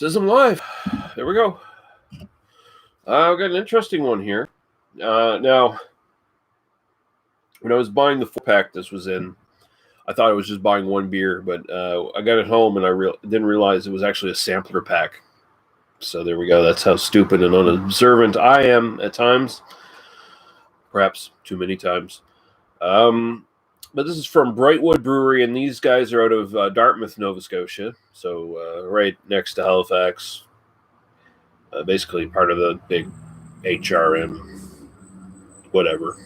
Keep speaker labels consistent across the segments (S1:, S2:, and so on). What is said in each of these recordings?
S1: Says I'm live. There we go. I've got an interesting one here. Now, when I was buying the 4-pack this was in, I thought I was just buying one beer, but I got it home and I didn't realize it was actually a sampler pack. So there we go. That's how stupid and unobservant I am at times. Perhaps too many times. But this is from Brightwood Brewery, and these guys are out of Dartmouth, Nova Scotia. So right next to Halifax. Basically part of the big HRM, whatever.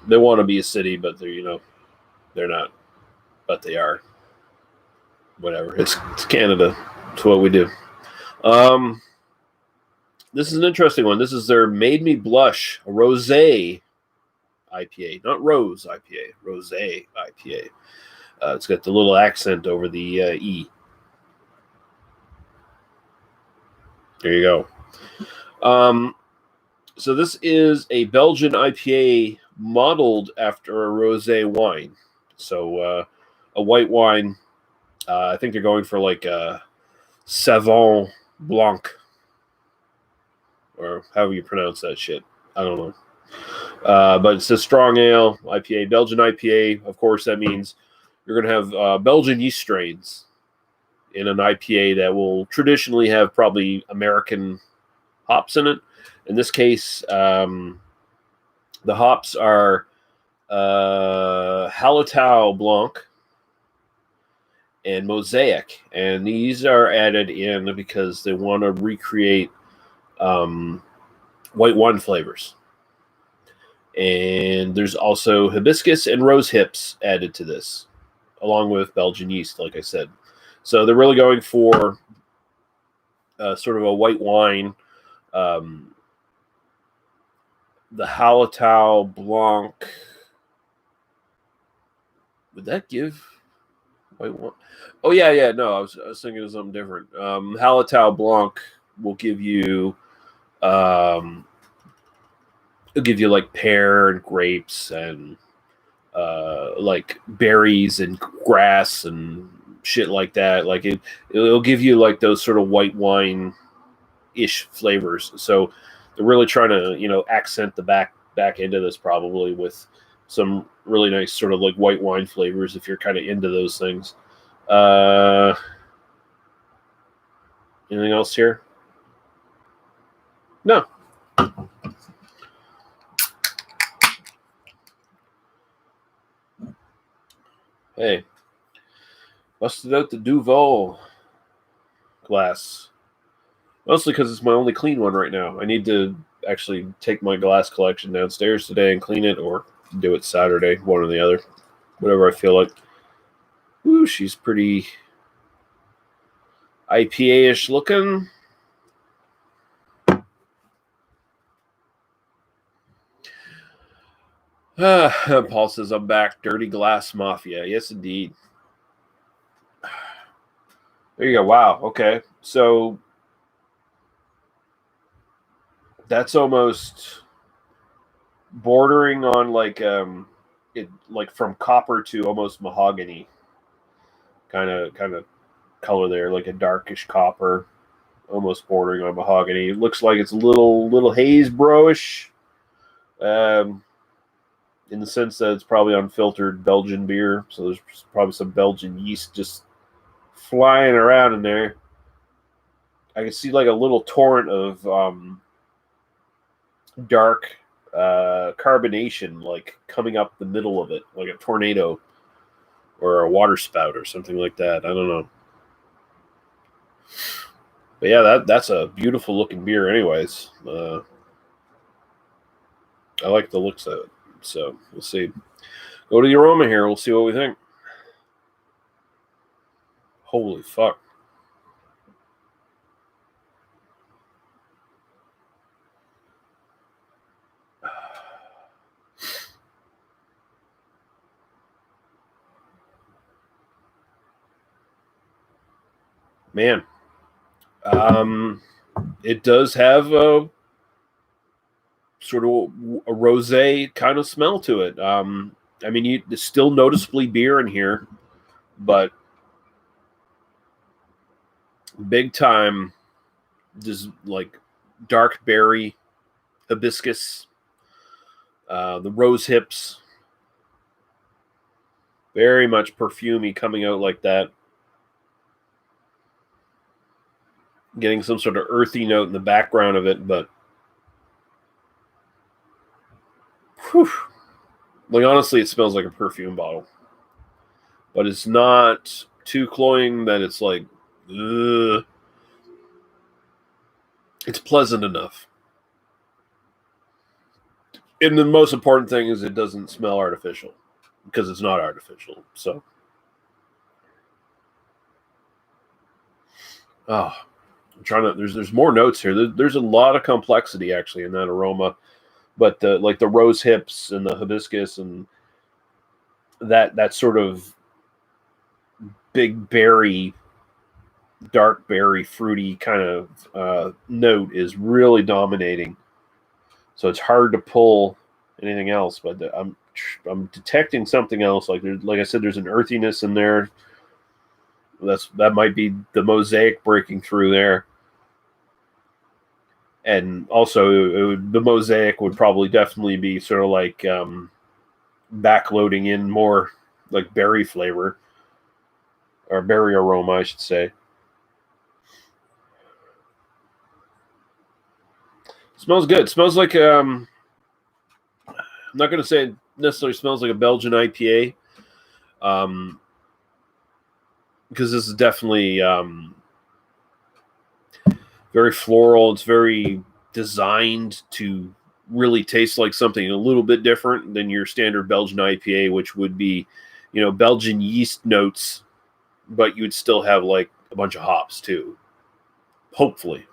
S1: They want to be a city, but they're not. But they are. Whatever. It's Canada. It's what we do. This is an interesting one. This is their Made Me Blush, a rosé IPA, not rose IPA, rosé IPA. It's got the little accent over the E. There you go. So this is a Belgian IPA modeled after a rosé wine. So a white wine. I think they're going for like a Savon Blanc, or however you pronounce that shit. I don't know. But it's a strong ale IPA, Belgian IPA. Of course, that means you're going to have Belgian yeast strains in an IPA that will traditionally have probably American hops in it. In this case, the hops are Hallertau Blanc and Mosaic, and these are added in because they want to recreate white wine flavors. And there's also hibiscus and rose hips added to this, along with Belgian yeast, like I said. So they're really going for sort of a white wine. The Hallertau Blanc, would that give white wine? Oh, yeah. No, I was thinking of something different. Hallertau Blanc will give you, it'll give you like pear and grapes and like berries and grass and shit like that. Like it'll give you like those sort of white wine-ish flavors. So they're really trying to, accent the back end of this probably with some really nice sort of like white wine flavors if you're kind of into those things. Anything else here? No. Hey, busted out the Duval glass. Mostly because it's my only clean one right now. I need to actually take my glass collection downstairs today and clean it, or do it Saturday, one or the other. Whatever I feel like. Ooh, she's pretty IPA-ish looking. Paul says, I'm back. Dirty Glass Mafia. Yes, indeed. There you go. Wow. Okay. So that's almost bordering on like it like from copper to almost mahogany kind of color there, like a darkish copper, almost bordering on mahogany. It looks like it's a little haze broish. In the sense that it's probably unfiltered Belgian beer, so there's probably some Belgian yeast just flying around in there. I can see like a little torrent of dark carbonation like coming up the middle of it, like a tornado or a water spout or something like that. I don't know. But yeah, that's a beautiful looking beer anyways. I like the looks of it. So we'll see. Go to the aroma here. We'll see what we think. Holy fuck. Man. It does have a sort of a rosé kind of smell to it. I mean, it's still noticeably beer in here, but big time, just like dark berry, hibiscus, the rose hips, very much perfumey coming out like that. Getting some sort of earthy note in the background of it, but whew, like honestly, it smells like a perfume bottle. But it's not too cloying that it's like, ugh. It's pleasant enough. And the most important thing is it doesn't smell artificial, because it's not artificial. So, I'm trying to. There's more notes here. There's a lot of complexity actually in that aroma, but the rose hips and the hibiscus and that sort of big berry, dark berry, fruity kind of note is really dominating. So it's hard to pull anything else, but I'm detecting something else. Like I said, there's an earthiness in there. That might be the mosaic breaking through there, and also the mosaic would probably definitely be sort of like backloading in more like berry flavor or berry aroma, I should say. Smells good. Smells like I'm not going to say it necessarily smells like a Belgian IPA, because this is definitely very floral. It's very designed to really taste like something a little bit different than your standard Belgian IPA, which would be, Belgian yeast notes, but you'd still have like a bunch of hops too, hopefully.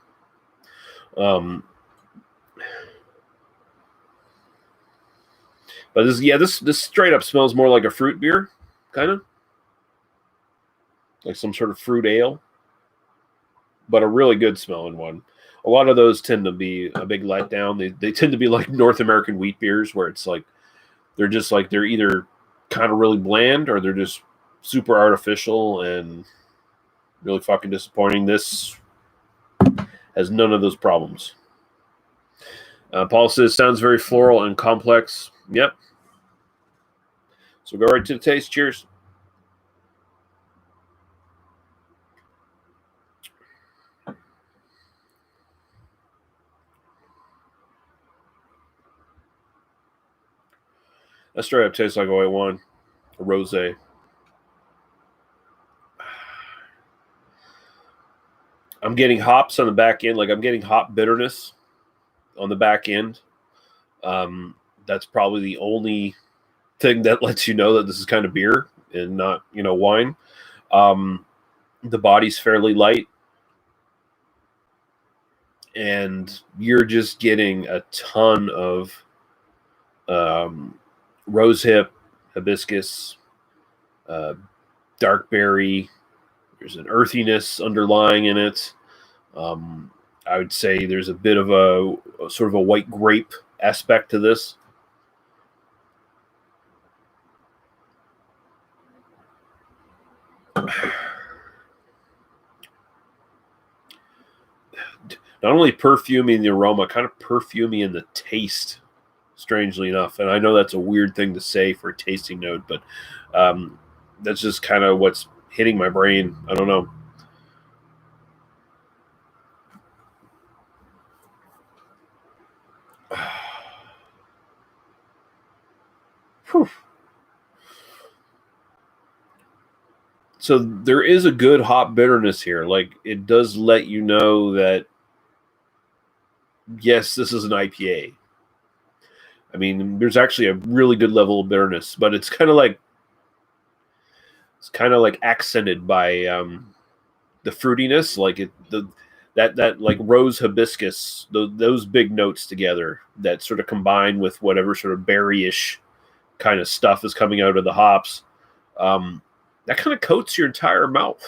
S1: But this straight up smells more like a fruit beer, kind of like some sort of fruit ale, but a really good smelling one. A lot of those tend to be a big letdown. They tend to be like North American wheat beers, where it's like they're either kind of really bland or they're just super artificial and really fucking disappointing. This has none of those problems. Paul says sounds very floral and complex. Yep. So go right to the taste. Cheers. That straight up tastes like a white wine, a rosé. I'm getting hops on the back end. Like I'm getting hop bitterness on the back end. That's probably the only thing that lets you know that this is kind of beer and not, wine. The body's fairly light, and you're just getting a ton of rose hip, hibiscus, dark berry. There's an earthiness underlying in it. I would say there's a bit of a sort of a white grape aspect to this. Not only perfumey in the aroma, kind of perfumey in the taste, strangely enough. And I know that's a weird thing to say for a tasting note, but that's just kind of what's hitting my brain. I don't know. Whew. So there is a good hop bitterness here. Like it does let you know that, yes, this is an IPA. I mean, there's actually a really good level of bitterness, but it's kind of like accented by the fruitiness, like that like rose hibiscus, those big notes together that sort of combine with whatever sort of berryish kind of stuff is coming out of the hops. That kind of coats your entire mouth.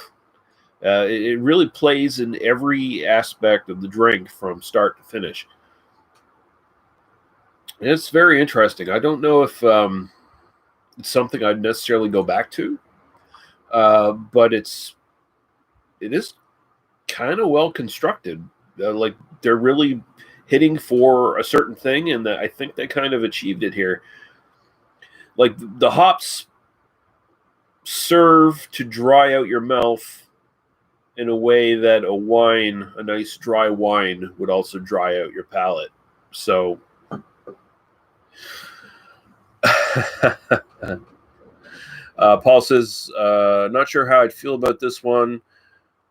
S1: It really plays in every aspect of the drink from start to finish. And it's very interesting. I don't know if it's something I'd necessarily go back to, but it is kind of well constructed. Like they're really hitting for a certain thing, and I think they kind of achieved it here. Like the hops serve to dry out your mouth in a way that a nice dry wine, would also dry out your palate. So Paul says, not sure how I'd feel about this one.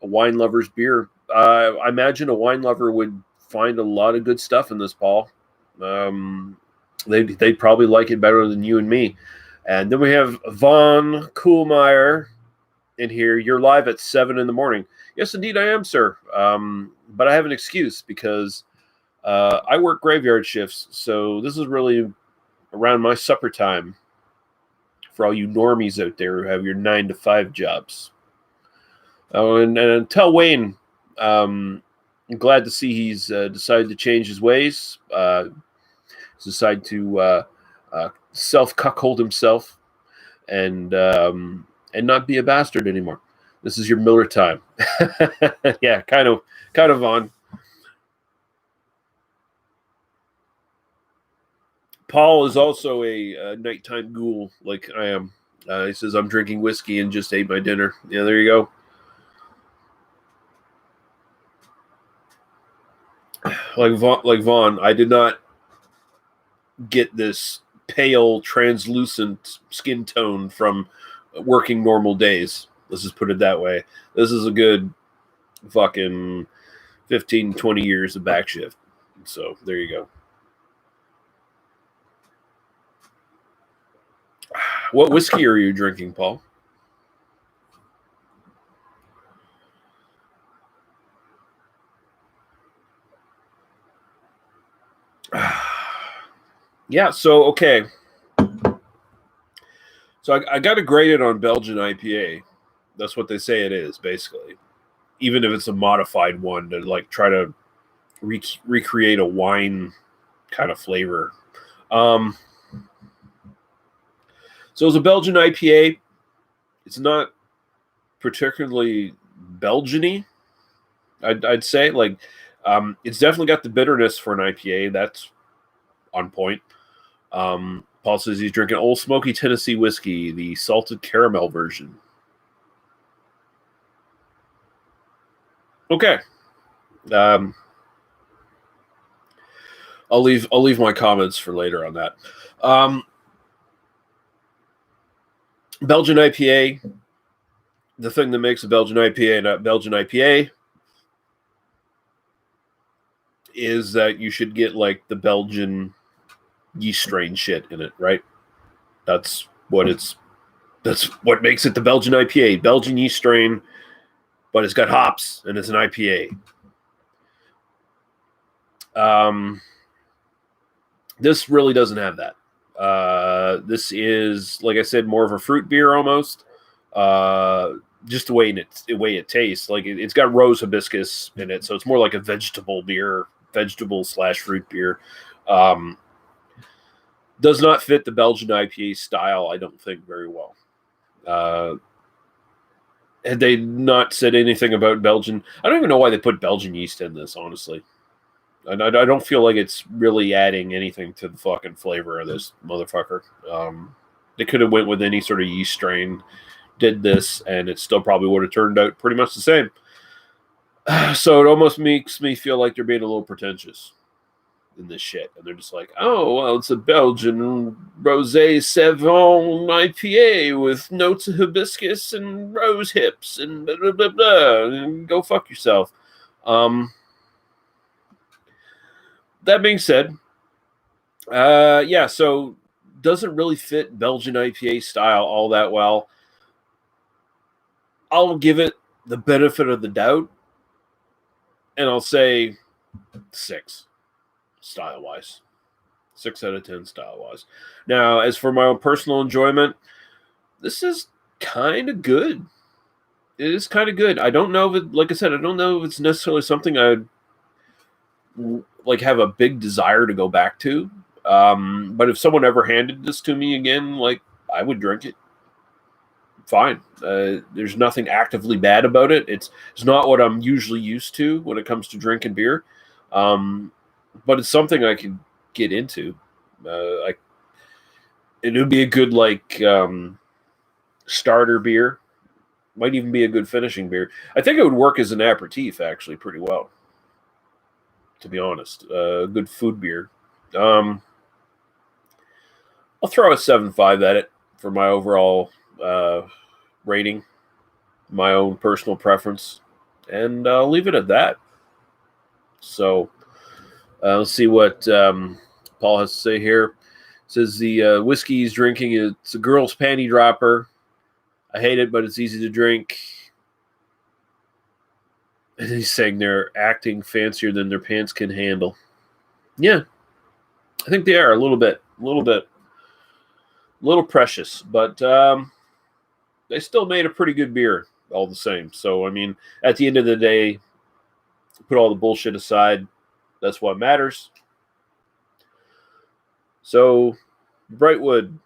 S1: A wine lover's beer. I imagine a wine lover would find a lot of good stuff in this, Paul. They'd probably like it better than you and me. And then we have Von Kuhlmeier in here. You're live at 7 in the morning. Yes, indeed, I am, sir. But I have an excuse because I work graveyard shifts, so this is really around my supper time for all you normies out there who have your 9 to 5 jobs. Oh, and tell Wayne, I'm glad to see he's decided to change his ways. He's decided to self-cuckold himself and not be a bastard anymore. This is your Miller time. Yeah, kind of on. Paul is also a nighttime ghoul like I am. He says, I'm drinking whiskey and just ate my dinner. Yeah, there you go. Like Vaughn, I did not get this pale, translucent skin tone from working normal days. Let's just put it that way. This is a good fucking 15, 20 years of back shift. So there you go. What whiskey are you drinking, Paul? Yeah, so, okay. So I got to grade it on Belgian IPA. That's what they say it is, basically. Even if it's a modified one to, like, try to recreate a wine kind of flavor. So it's a Belgian IPA. It's not particularly Belgian-y, I'd say. Like, it's definitely got the bitterness for an IPA. That's on point. Paul says he's drinking Old Smoky Tennessee whiskey, the salted caramel version. Okay. I'll leave my comments for later on that. Belgian IPA. The thing that makes a Belgian IPA not Belgian IPA is that you should get like the Belgian yeast strain shit in it, right? That's what makes it the Belgian IPA. Belgian yeast strain, but it's got hops and it's an IPA. This really doesn't have that. This is, like I said, more of a fruit beer almost. Just the way it tastes. Like it's got rose hibiscus in it, so it's more like a vegetable beer, vegetable/fruit beer. Does not fit the Belgian IPA style, I don't think, very well. Had they not said anything about Belgian, I don't even know why they put Belgian yeast in this, honestly. And I don't feel like it's really adding anything to the fucking flavor of this motherfucker. They could have went with any sort of yeast strain, did this, and it still probably would have turned out pretty much the same. So it almost makes me feel like they're being a little pretentious in this shit. And they're just like, oh, well, it's a Belgian Rosé Savon IPA with notes of hibiscus and rose hips and blah, blah, blah, blah. And go fuck yourself. That being said, yeah, so doesn't really fit Belgian IPA style all that well. I'll give it the benefit of the doubt, and I'll say 6 style-wise. 6 out of 10 style-wise. Now, as for my own personal enjoyment, this is kind of good. It is kind of good. I don't know if it, like I said, I don't know if it's necessarily something I'd like have a big desire to go back to. But if someone ever handed this to me again, like I would drink it fine. There's nothing actively bad about it. It's not what I'm usually used to when it comes to drinking beer, but it's something I could get into. It would be a good starter beer. Might even be a good finishing beer. I think it would work as an aperitif actually pretty well. To be honest, good food beer. I'll throw a 7.5 at it for my overall rating, my own personal preference, and I'll leave it at that. So let's see what Paul has to say here. It says the whiskey he's drinking, it's a girl's panty dropper. I hate it, but it's easy to drink. And he's saying they're acting fancier than their pants can handle. Yeah, I think they are a little precious, but they still made a pretty good beer all the same. So, I mean, at the end of the day, put all the bullshit aside. That's what matters. So, Brightwood,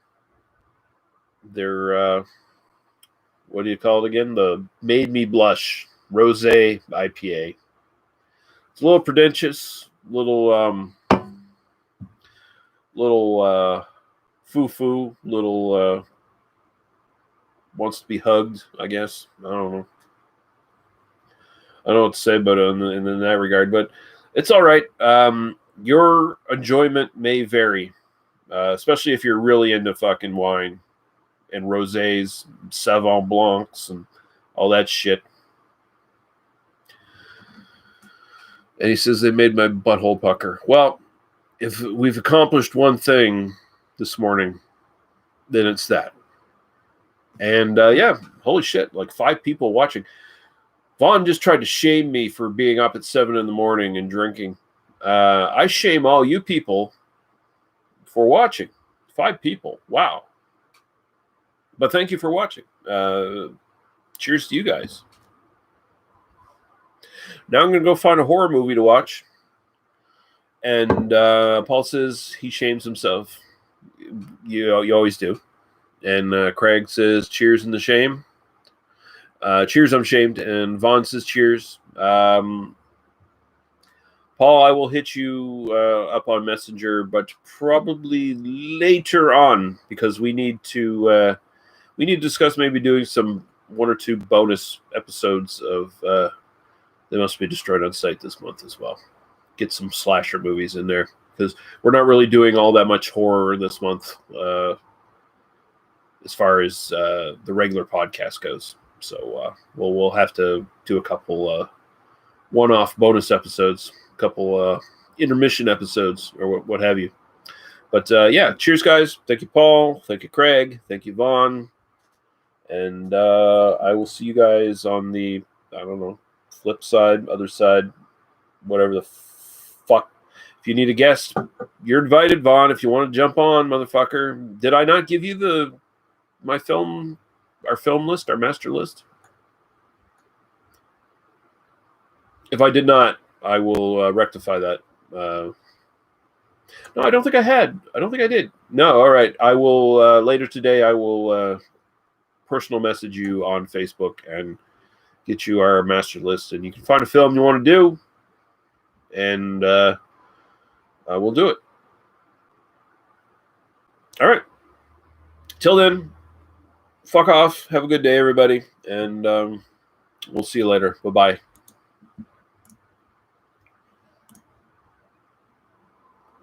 S1: they're, what do you call it again? The Made Me Blush Rosé IPA. It's a little pretentious, little foo-foo, little wants to be hugged, I guess. I don't know. I don't know what to say about it in that regard, but it's all right. Your enjoyment may vary, especially if you're really into fucking wine and rosés, Sauvignon Blancs, and all that shit. And he says they made my butthole pucker. Well, if we've accomplished one thing this morning, then it's that. And yeah, holy shit, like 5 people watching. Vaughn just tried to shame me for being up at 7 a.m. and drinking. I shame all you people for watching. 5 people. Wow. But thank you for watching. Cheers to you guys. Now I'm going to go find a horror movie to watch. And Paul says he shames himself. You always do. And Craig says, cheers in the shame. Cheers, I'm shamed. And Vaughn says, cheers. Paul, I will hit you up on Messenger, but probably later on, because we need to discuss maybe doing some 1 or 2 bonus episodes of They Must Be Destroyed on Sight this month as well. Get some slasher movies in there, because we're not really doing all that much horror this month as far as the regular podcast goes. So we'll have to do a couple one-off bonus episodes, a couple intermission episodes, or what have you. But yeah, cheers, guys. Thank you, Paul. Thank you, Craig. Thank you, Vaughn. And I will see you guys on the, I don't know, flip side, other side, whatever the fuck. If you need a guest, you're invited, Vaughn. If you want to jump on, motherfucker. Did I not give you our film list, our master list? If I did not, I will rectify that. No, I don't think I had. I don't think I did. No, all right. I will, later today, I will personal message you on Facebook and get you our master list. And you can find a film you want to do, and we'll do it. All right. Till then, fuck off. Have a good day, everybody. And we'll see you later. Bye-bye.